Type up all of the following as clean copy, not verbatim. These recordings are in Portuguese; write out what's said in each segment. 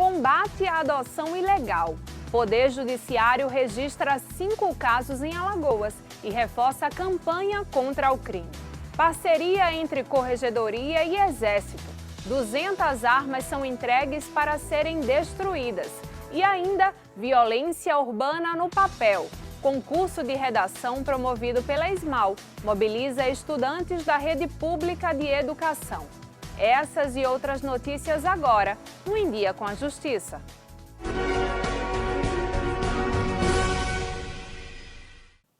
Combate à adoção ilegal. Poder Judiciário registra 5 casos em Alagoas e reforça a campanha contra o crime. Parceria entre Corregedoria e Exército. 200 armas são entregues para serem destruídas. E ainda, violência urbana no papel. Concurso de redação promovido pela ESMAL mobiliza estudantes da rede pública de educação. Essas e outras notícias agora, no Em Dia com a Justiça.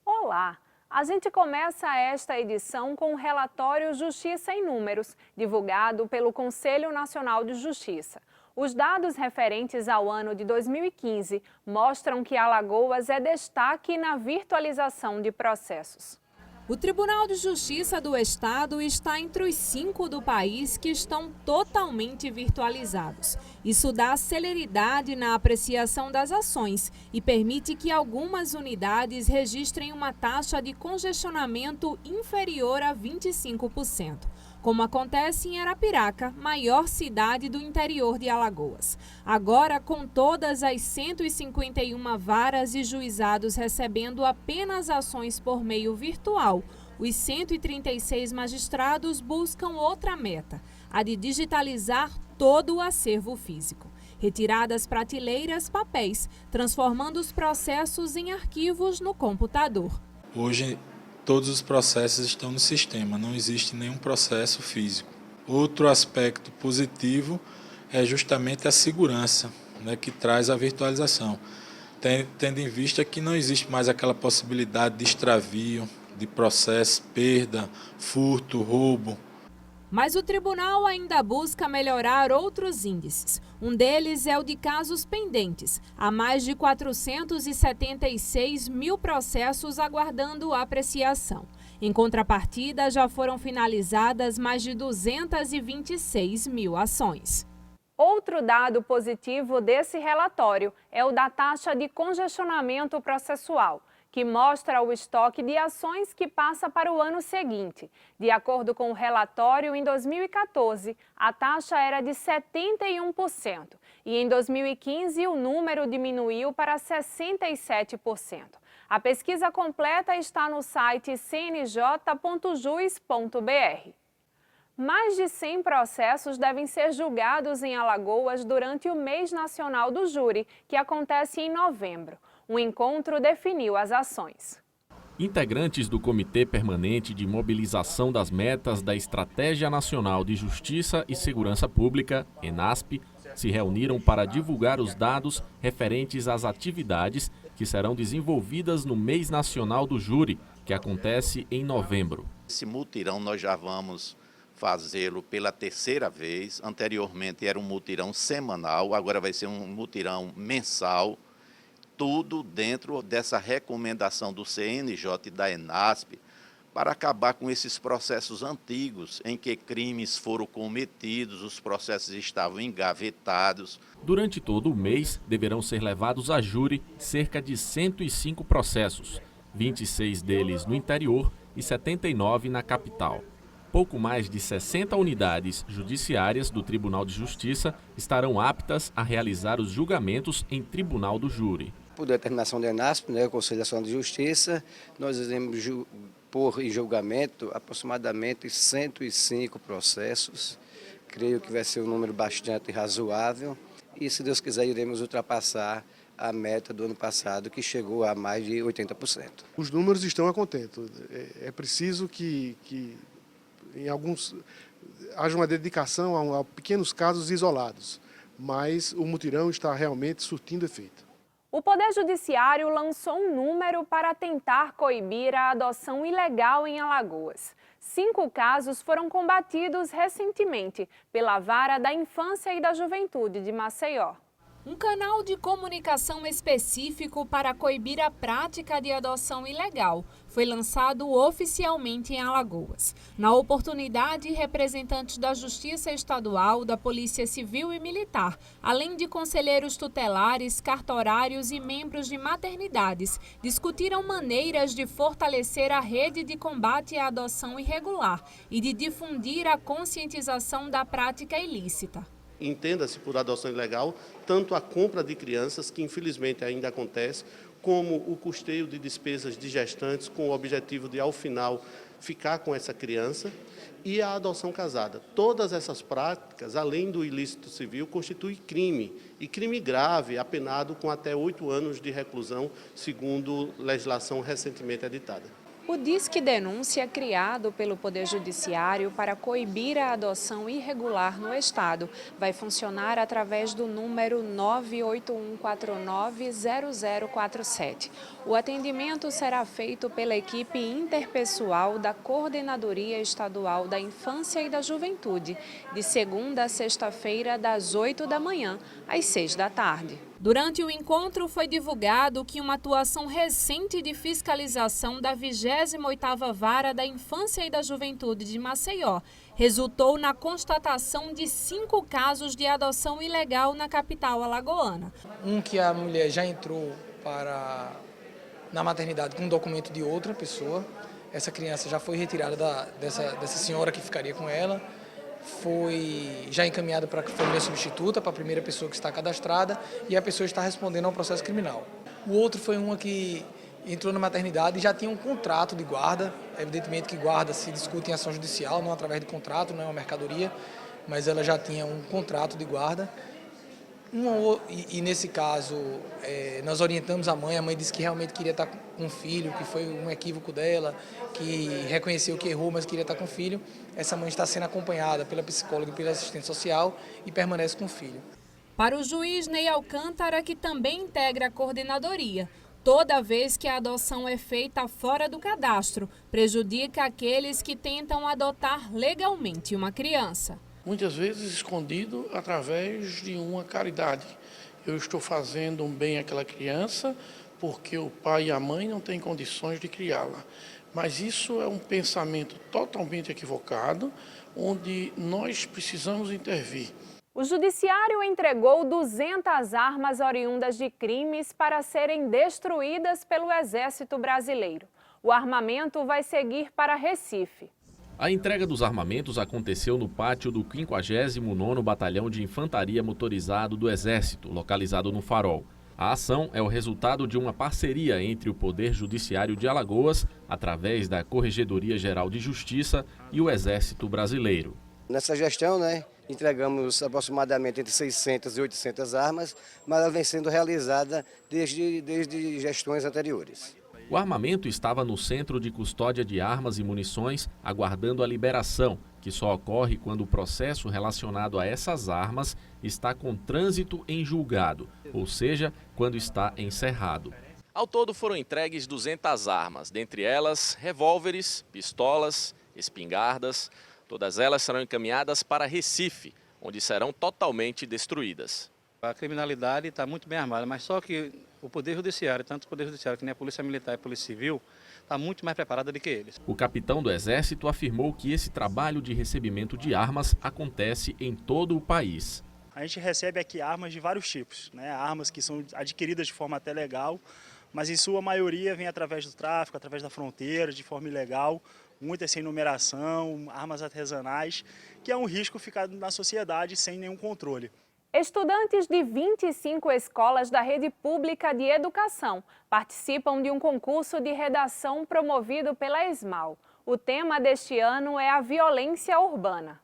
Olá! A gente começa esta edição com o relatório Justiça em Números, divulgado pelo Conselho Nacional de Justiça. Os dados referentes ao ano de 2015 mostram que Alagoas é destaque na virtualização de processos. O Tribunal de Justiça do Estado está entre os 5 do país que estão totalmente virtualizados. Isso dá celeridade na apreciação das ações e permite que algumas unidades registrem uma taxa de congestionamento inferior a 25%. Como acontece em Arapiraca, maior cidade do interior de Alagoas. Agora, com todas as 151 varas e juizados recebendo apenas ações por meio virtual, os 136 magistrados buscam outra meta, a de digitalizar todo o acervo físico. Retirar das prateleiras papéis, transformando os processos em arquivos no computador. Hoje, todos os processos estão no sistema, não existe nenhum processo físico. Outro aspecto positivo é justamente a segurança, que traz a virtualização, tendo em vista que não existe mais aquela possibilidade de extravio, de processo, perda, furto, roubo. Mas o tribunal ainda busca melhorar outros índices. Um deles é o de casos pendentes. Há mais de 476 mil processos aguardando apreciação. Em contrapartida, já foram finalizadas mais de 226 mil ações. Outro dado positivo desse relatório é o da taxa de congestionamento processual, que mostra o estoque de ações que passa para o ano seguinte. De acordo com o relatório, em 2014, a taxa era de 71% e em 2015 o número diminuiu para 67%. A pesquisa completa está no site cnj.jus.br. Mais de 100 processos devem ser julgados em Alagoas durante o Mês Nacional do Júri, que acontece em novembro. O encontro definiu as ações. Integrantes do Comitê Permanente de Mobilização das Metas da Estratégia Nacional de Justiça e Segurança Pública, ENASP, se reuniram para divulgar os dados referentes às atividades que serão desenvolvidas no Mês Nacional do Júri, que acontece em novembro. Esse mutirão nós já vamos fazê-lo pela 3ª vez. Anteriormente era um mutirão semanal, agora vai ser um mutirão mensal. Tudo dentro dessa recomendação do CNJ e da ENASP para acabar com esses processos antigos em que crimes foram cometidos, os processos estavam engavetados. Durante todo o mês, deverão ser levados a júri cerca de 105 processos, 26 deles no interior e 79 na capital. Pouco mais de 60 unidades judiciárias do Tribunal de Justiça estarão aptas a realizar os julgamentos em tribunal do júri. Por determinação da ENASP, o Conselho Nacional de Justiça, nós iremos pôr em julgamento aproximadamente 105 processos. Creio que vai ser um número bastante razoável e, se Deus quiser, iremos ultrapassar a meta do ano passado, que chegou a mais de 80%. Os números estão a contento. É preciso que em alguns haja uma dedicação a pequenos casos isolados, mas o mutirão está realmente surtindo efeito. O Poder Judiciário lançou um número para tentar coibir a adoção ilegal em Alagoas. 5 casos foram combatidos recentemente pela Vara da Infância e da Juventude de Maceió. Um canal de comunicação específico para coibir a prática de adoção ilegal foi lançado oficialmente em Alagoas. Na oportunidade, representantes da Justiça Estadual, da Polícia Civil e Militar, além de conselheiros tutelares, cartorários e membros de maternidades, discutiram maneiras de fortalecer a rede de combate à adoção irregular e de difundir a conscientização da prática ilícita. Entenda-se por adoção ilegal tanto a compra de crianças, que infelizmente ainda acontece, como o custeio de despesas de gestantes com o objetivo de, ao final, ficar com essa criança, e a adoção casada. Todas essas práticas, além do ilícito civil, constituem crime, e crime grave, apenado com até 8 anos de reclusão, segundo legislação recentemente editada. O Disque Denúncia, criado pelo Poder Judiciário para coibir a adoção irregular no Estado, vai funcionar através do número 981490047. O atendimento será feito pela equipe interpessoal da Coordenadoria Estadual da Infância e da Juventude, de segunda a sexta-feira, das 8 da manhã às 6 da tarde. Durante o encontro foi divulgado que uma atuação recente de fiscalização da 28ª Vara da Infância e da Juventude de Maceió resultou na constatação de 5 casos de adoção ilegal na capital alagoana. Um que a mulher já entrou na maternidade com um documento de outra pessoa. Essa criança já foi retirada dessa senhora que ficaria com ela. Foi já encaminhada para a família substituta, para a primeira pessoa que está cadastrada, e a pessoa está respondendo ao processo criminal. O outro foi uma que entrou na maternidade e já tinha um contrato de guarda. Evidentemente que guarda se discute em ação judicial, não através de contrato, não é uma mercadoria, mas ela já tinha um contrato de guarda. E nesse caso, nós orientamos a mãe disse que realmente queria estar com o filho, que foi um equívoco dela, que reconheceu que errou, mas queria estar com o filho. Essa mãe está sendo acompanhada pela psicóloga e pela assistente social e permanece com o filho. Para o juiz Ney Alcântara, que também integra a coordenadoria, toda vez que a adoção é feita fora do cadastro, prejudica aqueles que tentam adotar legalmente uma criança. Muitas vezes escondido através de uma caridade. Eu estou fazendo um bem àquela criança porque o pai e a mãe não têm condições de criá-la. Mas isso é um pensamento totalmente equivocado, onde nós precisamos intervir. O Judiciário entregou 200 armas oriundas de crimes para serem destruídas pelo Exército Brasileiro. O armamento vai seguir para Recife. A entrega dos armamentos aconteceu no pátio do 59º Batalhão de Infantaria Motorizado do Exército, localizado no Farol. A ação é o resultado de uma parceria entre o Poder Judiciário de Alagoas, através da Corregedoria Geral de Justiça, e o Exército Brasileiro. Nessa gestão, entregamos aproximadamente entre 600 e 800 armas, mas ela vem sendo realizada desde gestões anteriores. O armamento estava no Centro de Custódia de Armas e Munições, aguardando a liberação, que só ocorre quando o processo relacionado a essas armas está com trânsito em julgado, ou seja, quando está encerrado. Ao todo foram entregues 200 armas, dentre elas revólveres, pistolas, espingardas. Todas elas serão encaminhadas para Recife, onde serão totalmente destruídas. A criminalidade está muito bem armada, mas só que o Poder Judiciário, tanto o Poder Judiciário que nem a Polícia Militar e a Polícia Civil, está muito mais preparada do que eles. O capitão do Exército afirmou que esse trabalho de recebimento de armas acontece em todo o país. A gente recebe aqui armas de vários tipos, armas que são adquiridas de forma até legal, mas em sua maioria vem através do tráfico, através da fronteira, de forma ilegal, muitas sem numeração, armas artesanais, que é um risco ficar na sociedade sem nenhum controle. Estudantes de 25 escolas da rede pública de educação participam de um concurso de redação promovido pela ESMAL. O tema deste ano é a violência urbana.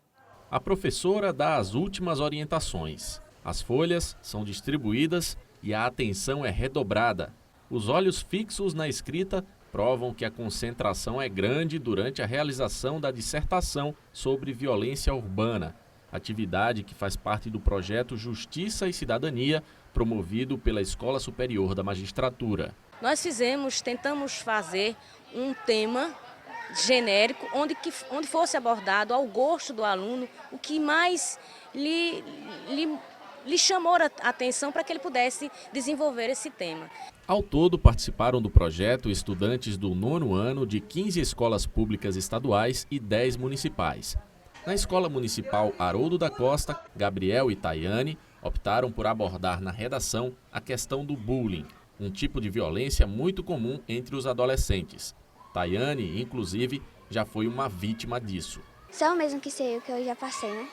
A professora dá as últimas orientações. As folhas são distribuídas e a atenção é redobrada. Os olhos fixos na escrita provam que a concentração é grande durante a realização da dissertação sobre violência urbana. Atividade que faz parte do projeto Justiça e Cidadania, promovido pela Escola Superior da Magistratura. Nós tentamos fazer um tema genérico, onde fosse abordado ao gosto do aluno o que mais lhe chamou a atenção para que ele pudesse desenvolver esse tema. Ao todo, participaram do projeto estudantes do 9º ano de 15 escolas públicas estaduais e 10 municipais. Na Escola Municipal Haroldo da Costa, Gabriel e Tayane optaram por abordar na redação a questão do bullying, um tipo de violência muito comum entre os adolescentes. Tayane, inclusive, já foi uma vítima disso. Só mesmo que sei o que eu já passei,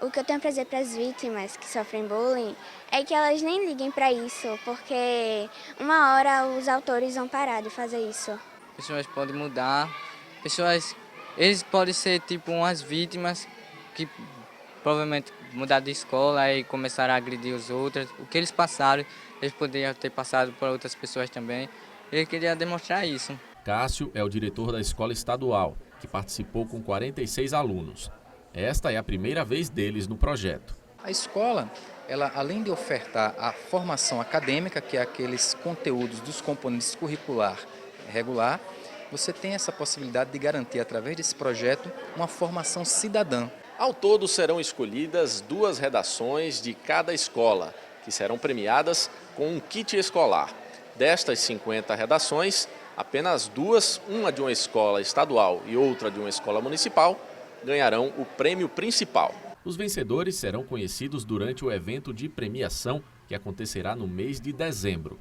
O que eu tenho para dizer para as vítimas que sofrem bullying é que elas nem liguem para isso, porque uma hora os autores vão parar de fazer isso. Pessoas podem mudar, eles podem ser tipo umas vítimas que provavelmente mudaram de escola e começaram a agredir os outros. O que eles passaram, eles poderiam ter passado por outras pessoas também. Ele queria demonstrar isso. Cássio é o diretor da escola estadual, que participou com 46 alunos. Esta é a primeira vez deles no projeto. A escola, ela, além de ofertar a formação acadêmica, que é aqueles conteúdos dos componentes curricular regular, você tem essa possibilidade de garantir, através desse projeto, uma formação cidadã. Ao todo serão escolhidas 2 redações de cada escola, que serão premiadas com um kit escolar. Destas 50 redações, apenas 2, uma de uma escola estadual e outra de uma escola municipal, ganharão o prêmio principal. Os vencedores serão conhecidos durante o evento de premiação que acontecerá no mês de dezembro.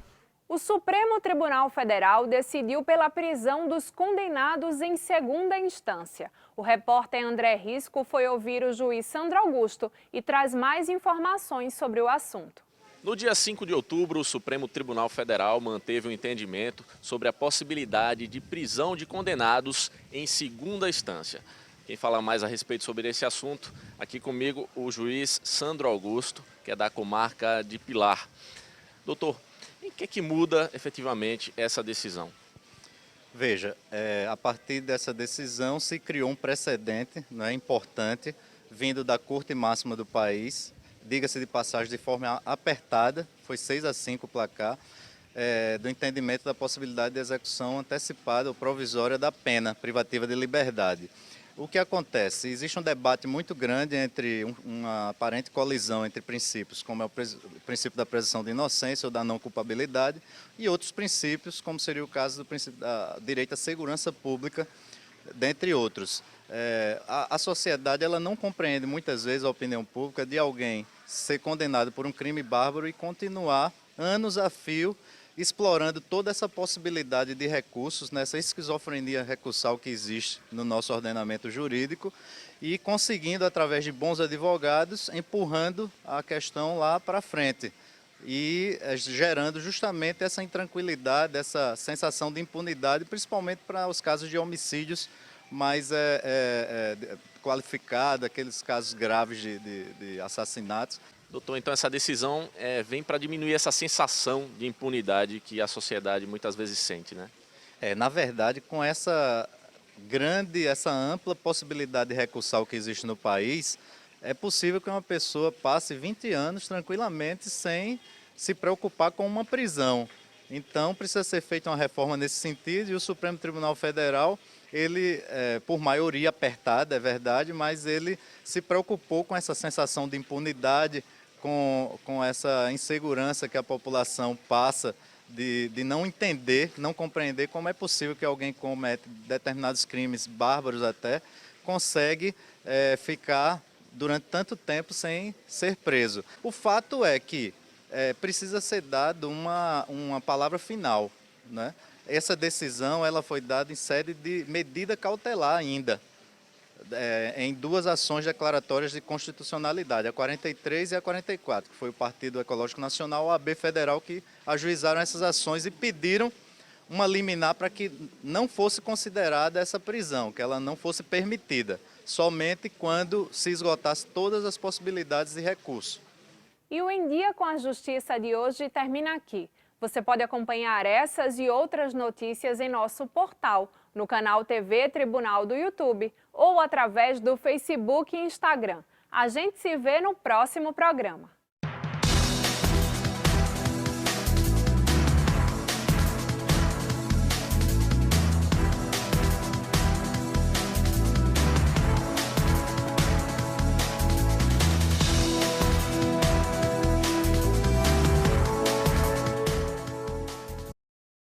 O Supremo Tribunal Federal decidiu pela prisão dos condenados em segunda instância. O repórter André Risco foi ouvir o juiz Sandro Augusto e traz mais informações sobre o assunto. No dia 5 de outubro, o Supremo Tribunal Federal manteve um entendimento sobre a possibilidade de prisão de condenados em segunda instância. Quem fala mais a respeito sobre esse assunto, aqui comigo o juiz Sandro Augusto, que é da comarca de Pilar. Doutor, em que muda efetivamente essa decisão? Veja, a partir dessa decisão se criou um precedente, importante, vindo da Corte Máxima do país, diga-se de passagem de forma apertada, foi 6-5 o placar, do entendimento da possibilidade de execução antecipada ou provisória da pena privativa de liberdade. O que acontece? Existe um debate muito grande entre uma aparente colisão entre princípios, como é o princípio da presunção de inocência ou da não culpabilidade, e outros princípios, como seria o caso do princípio da direito à segurança pública, dentre outros. A sociedade ela não compreende muitas vezes a opinião pública de alguém ser condenado por um crime bárbaro e continuar anos a fio explorando toda essa possibilidade de recursos, nessa esquizofrenia recursal que existe no nosso ordenamento jurídico e conseguindo, através de bons advogados, empurrando a questão lá para frente e gerando justamente essa intranquilidade, essa sensação de impunidade, principalmente para os casos de homicídios mais qualificados, aqueles casos graves de assassinatos. Doutor, então essa decisão vem para diminuir essa sensação de impunidade que a sociedade muitas vezes sente, né? Na verdade, com essa ampla possibilidade recursal que existe no país, é possível que uma pessoa passe 20 anos tranquilamente sem se preocupar com uma prisão. Então, precisa ser feita uma reforma nesse sentido e o Supremo Tribunal Federal, ele, por maioria apertada, é verdade, mas ele se preocupou com essa sensação de impunidade, com essa insegurança que a população passa de não entender, não compreender como é possível que alguém comete determinados crimes bárbaros até, consegue ficar durante tanto tempo sem ser preso. O fato é que precisa ser dado uma palavra final, né? Essa decisão ela foi dada em sede de medida cautelar ainda, em 2 ações declaratórias de constitucionalidade, a 43 e a 44, que foi o Partido Ecológico Nacional, a OAB Federal, que ajuizaram essas ações e pediram uma liminar para que não fosse considerada essa prisão, que ela não fosse permitida, somente quando se esgotasse todas as possibilidades de recurso. E o Em Dia com a Justiça de hoje termina aqui. Você pode acompanhar essas e outras notícias em nosso portal, no canal TV Tribunal do YouTube ou através do Facebook e Instagram. A gente se vê no próximo programa.